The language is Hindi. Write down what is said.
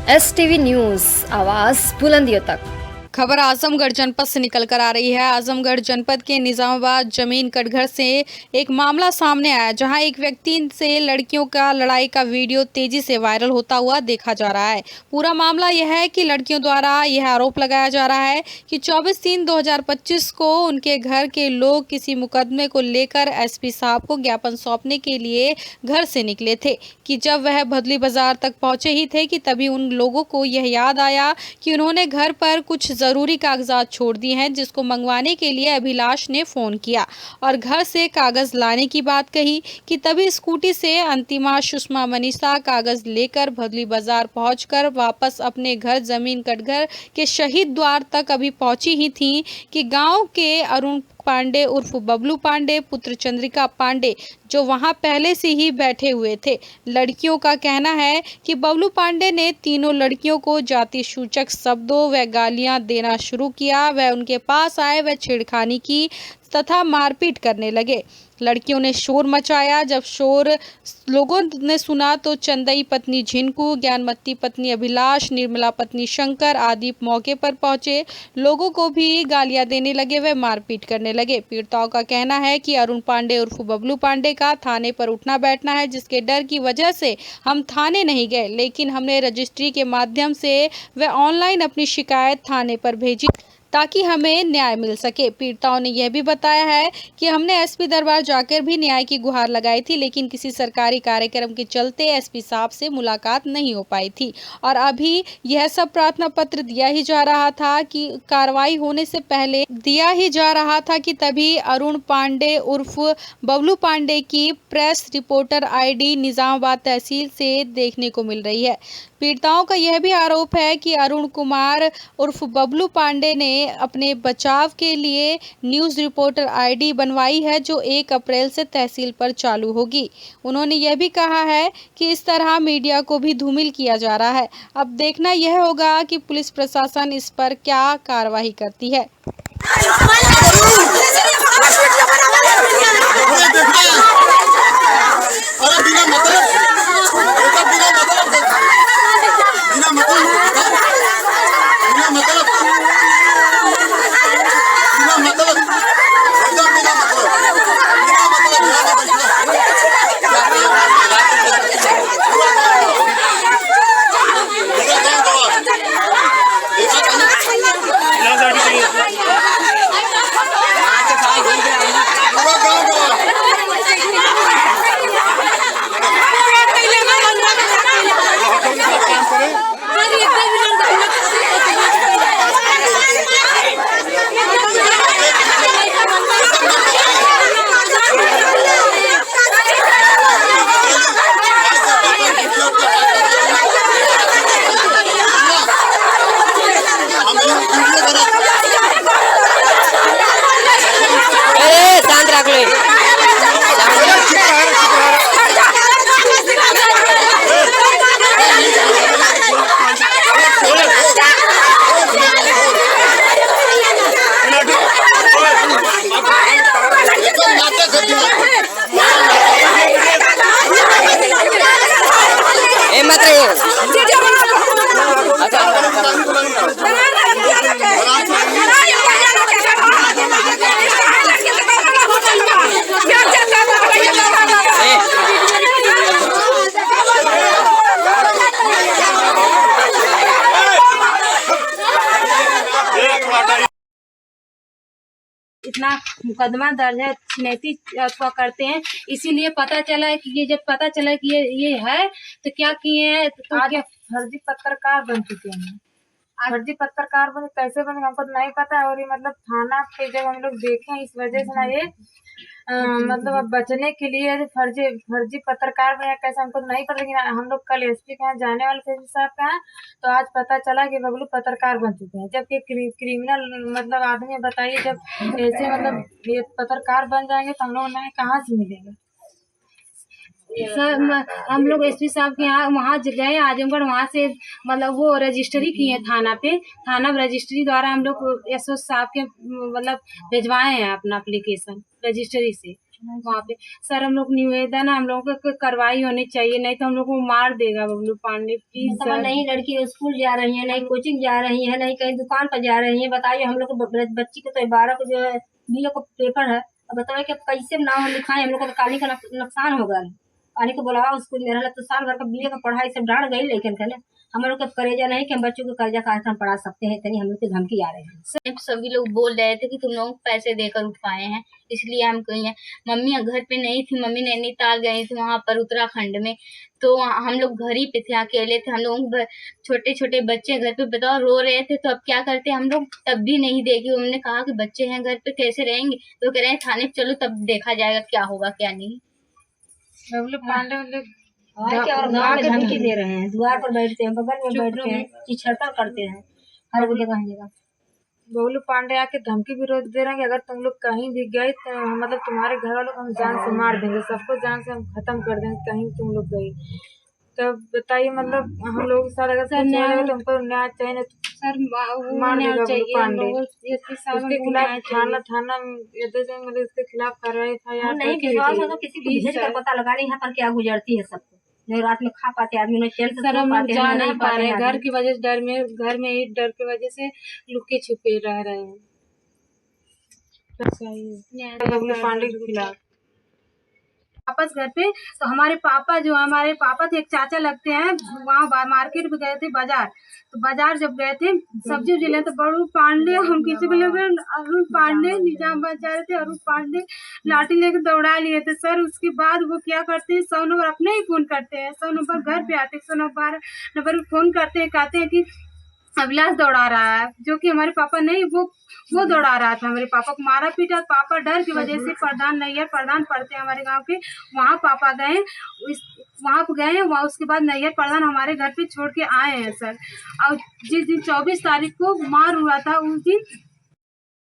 STV न्यूज़ आवाज़ बुलंदियों तक। खबर आजमगढ़ जनपद से निकल कर आ रही है। आजमगढ़ जनपद के निजामाबाद जमीन कटघर से एक मामला सामने आया, जहां एक व्यक्ति से लड़कियों का लड़ाई का वीडियो तेजी से वायरल होता हुआ देखा जा रहा है। पूरा मामला यह है कि लड़कियों द्वारा यह आरोप लगाया जा रहा है कि 24/3/2025 को उनके घर के लोग किसी मुकदमे को लेकर SP साहब को ज्ञापन सौंपने के लिए घर से निकले थे कि जब वह भदली बाजार तक पहुंचे ही थे कि तभी उन लोगों को यह याद आया कि उन्होंने घर पर कुछ जरूरी कागजात छोड़ दिए हैं, जिसको मंगवाने के लिए अभिलाष ने फोन किया और घर से कागज लाने की बात कही कि तभी स्कूटी से अंतिमा सुषमा मनीषा कागज लेकर भदली बाजार पहुंचकर वापस अपने घर जमीन कटघर के शहीद द्वार तक अभी पहुंची ही थी कि गांव के अरुण पांडे उर्फ बबलू पांडे पुत्र चंद्रिका पांडे जो वहां पहले से ही बैठे हुए थे। लड़कियों का कहना है कि बबलू पांडे ने तीनों लड़कियों को जाति सूचक शब्दों व गालियां देना शुरू किया। वह उनके पास आए व छेड़खानी की तथा मारपीट करने लगे। लड़कियों ने शोर मचाया। जब शोर लोगों ने सुना तो चंदई पत्नी झिनकू, ज्ञानमती पत्नी अभिलाष, निर्मला पत्नी शंकर आदि मौके पर पहुंचे। लोगों को भी गालियां देने लगे व मारपीट करने लगे। पीड़िताओं का कहना है कि अरुण पांडे उर्फ बबलू पांडे का थाने पर उठना बैठना है, जिसके डर की वजह से हम थाने नहीं गए, लेकिन हमने रजिस्ट्री के माध्यम से व ऑनलाइन अपनी शिकायत थाने पर भेजी ताकि हमें न्याय मिल सके। पीड़िताओं ने यह भी बताया है कि हमने SP दरबार जाकर भी न्याय की गुहार लगाई थी, लेकिन किसी सरकारी कार्यक्रम के चलते SP साहब से मुलाकात नहीं हो पाई थी और अभी यह सब प्रार्थना पत्र दिया ही जा रहा था कि कार्रवाई होने से पहले दिया ही जा रहा था कि तभी अरुण पांडे उर्फ बबलू पांडे की प्रेस रिपोर्टर ID निजामाबाद तहसील से देखने को मिल रही है। पीड़िताओं का यह भी आरोप है कि अरुण कुमार उर्फ बबलू पांडे ने अपने बचाव के लिए न्यूज़ रिपोर्टर ID बनवाई है, जो 1 अप्रैल से तहसील पर चालू होगी। उन्होंने यह भी कहा है कि इस तरह मीडिया को भी धूमिल किया जा रहा है। अब देखना यह होगा कि पुलिस प्रशासन इस पर क्या कार्रवाई करती है। इतना मुकदमा दर्ज है, छिनैती करते हैं, इसीलिए पता चला है कि ये जब पता चला कि ये है तो क्या किए हैं, तो क्या फर्जी पत्रकार बन चुके हैं। फर्जी पत्रकार बने कैसे बने हमको तो नहीं पता। और ये मतलब थाना पे जब हम लोग देखे इस वजह से ना ये मतलब अब बचने के लिए फर्जी पत्रकार बने कैसे हमको तो नहीं पता। लेकिन हम लोग कल SP के यहाँ जाने वाले थे साहब के यहाँ, तो आज पता चला कि बबलू पत्रकार बन चुके हैं। जबकि क्रिमिनल मतलब आदमी, बताइए जब ऐसे मतलब ये पत्रकार बन जाएंगे तो हम लोग न्याय कहाँ से मिलेगा। सर हम लोग SP साहब के यहाँ वहाँ गए आजमगढ़, वहाँ से मतलब वो रजिस्ट्री की है थाना रजिस्ट्री द्वारा हम लोग SO साहब के मतलब भिजवाए हैं अपना एप्लीकेशन रजिस्ट्री से। वहाँ पे। सर हम लोग निवेदन है, हम लोगों को कार्रवाई होनी चाहिए, नहीं तो हम लोग को मार देगा बबलू पांडे, प्लीज मतलब सर। नहीं लड़की स्कूल जा रही है, नहीं कोचिंग जा रही है, नहीं कहीं दुकान पर जा रही है। बताइए हम लोग को बच्ची को तो 12 को जो है बीए को पेपर है। अब बताइए कि कैसे नाम लिखाएं, हम लोग को तो काली का नुकसान होगा। काली को बुलावा उसको मेरा तो साल भर का बीए का पढ़ाई सब डाल गई, लेकिन कहने हम लोग का करेजा नहीं कि हम बच्चों को कर्जा कार्यक्रम पढ़ा सकते हैं, इतनी हम लोग की धमकी आ रही है। सभी लोग बोल रहे थे कि तुम लोग पैसे देकर उठाए हैं, इसलिए हम कही हैं। मम्मी घर पे नहीं थी, मम्मी नैनीताल गई थी वहां पर उत्तराखंड में, तो हम लोग घर ही पे थे, अकेले थे हम लोग। छोटे छोटे बच्चे घर पे बताओ रो रहे थे, तो अब क्या करते हम लोग, तब भी नहीं देगी। उन्होंने कहा कि बच्चे हैं घर पे कैसे रहेंगे, तो कह रहे हैं थाने चलो तब देखा जाएगा क्या होगा क्या नहीं। बबलू पांडे और गाँव में धमकी दे रहे हैं, द्वार पर बैठते हैं, बगल में बैठते हैं, चिछड़ता करते हैं हर जगह। बबलू पांडे आके धमकी विरोध दे रहे हैं कि अगर तुम लोग कहीं भी गए तो मतलब तुम्हारे घर वालों को हम जान से मार देंगे, सबको जान से हम खत्म कर देंगे कहीं तुम लोग गई। तब बताइए मतलब हम लोग के साथ अगर कुछ हो तो हमको न्याय चाहिए ना सर मार देगा बबलू पांडे। उसके खिलाफ थाना मतलब उसके खिलाफ कार्रवाई नहीं विश्वास हो तो किसी को भेज कर पता लगा यहाँ पर क्या गुजरती है सबको। नहीं रात में खा पाते आदमी, नहीं चल सर हम लोग जा नहीं पा रहे हैं, घर की वजह से डर में, घर में ही डर की वजह से लुके छुपे रह रहे हैं। बबलू पांडे के खिलाफ वापस घर पे, तो हमारे पापा थे, एक चाचा लगते हैं, वहाँ मार्केट में गए थे बाजार, तो बाजार जब गए थे सब्जी उब्जी ले, तो बबलू पांडे हम किसी को लेकर अरुण पांडे निजामाबाद जा रहे थे, अरुण पांडे लाठी लेकर दौड़ा लिए थे सर। उसके बाद वो क्या करते हैं, 100 नंबर अपने ही फोन करते हैं, 100 नंबर घर पे आते, 100 नंबर फोन करते हैं, कहते हैं कि अभिलाष दौड़ा रहा है, जो कि हमारे पापा नहीं, वो दौड़ा रहा था। हमारे पापा को मारा पीटा, पापा डर की वजह से प्रधान पढ़ते हैं हमारे गांव के, वहाँ पापा गए, वहाँ पे गए, वहाँ उसके बाद नैयर प्रधान हमारे घर पे छोड़ के आए हैं सर। और जिस दिन 24 तारीख को मार हुआ था, उस दिन